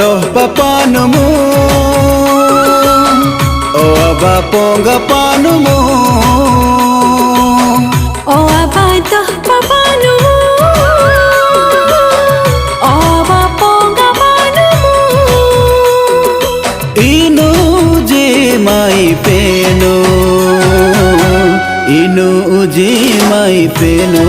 doh papanumu o aba ponga panumu o aba doh papanumu o aba ponga panumu inu je mai penu inu je mai penu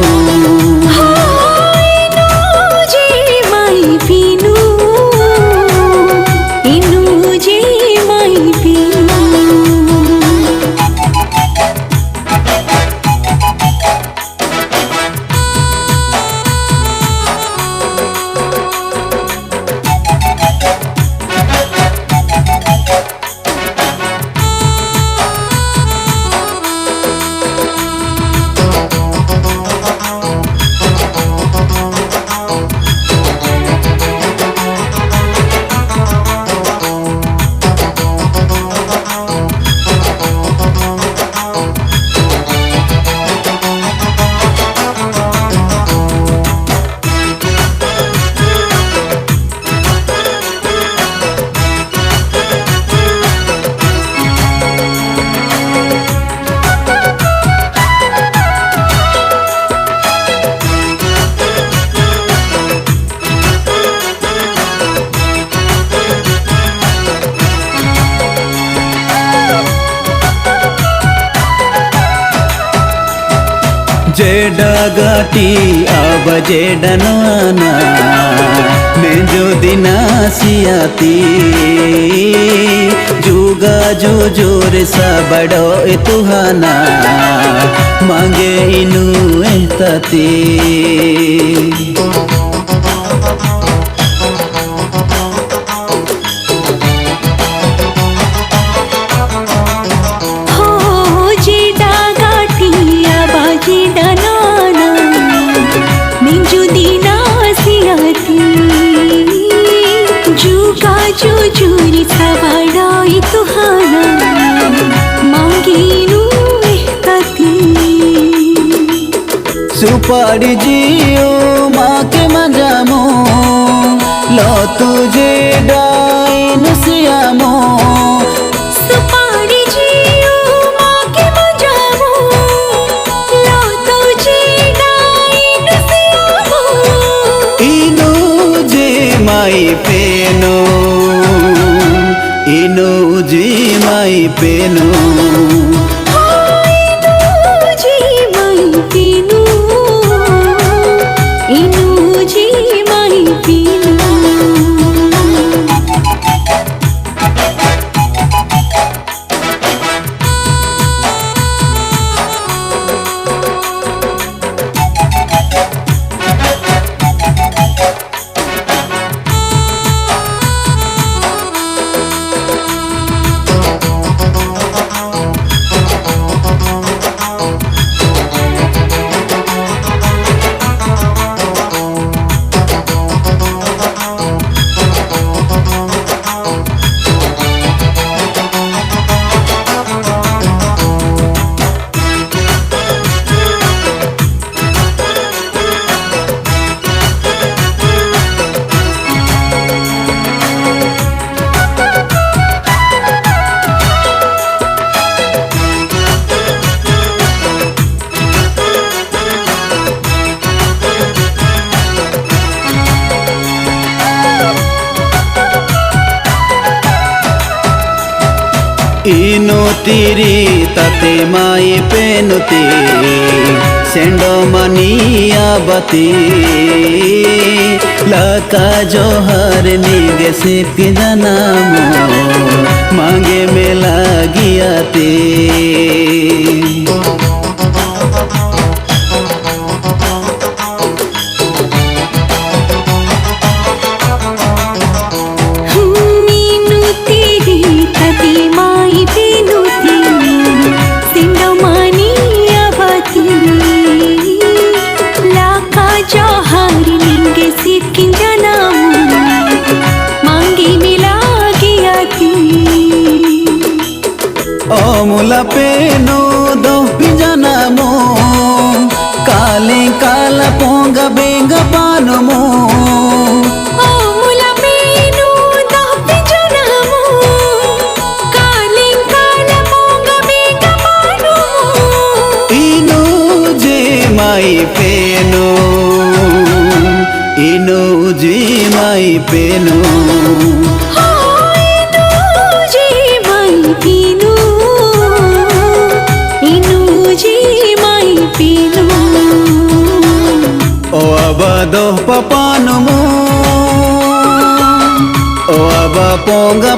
जेडा गाटी अब जेडा नाना मैं जो दिना सियाती जुगा जो जोर सा बड़ो तुहाना मांगे इनु एहताती चूरी सवाड़ाई तुहाना मांगीनू एहताती सुपारी जियो माँ के मजामो लो तुझे डाइन सियामो सुपारी जियो माँ के मजामो लो तुझे डाइन सियामो इनु जे माई पेनो इनु जी माई पेनो इनु जी माई पेनो इनु तिरी तते माई पेनुती सेंडो मनिया बती लका जोहर निगे सिक जनामो मांगे में लागियाती मुला पे जी माई पेनु जी माई पीनू इनू जी माई पीनू ओ अबा दो पपानु ओ अबा पोंगा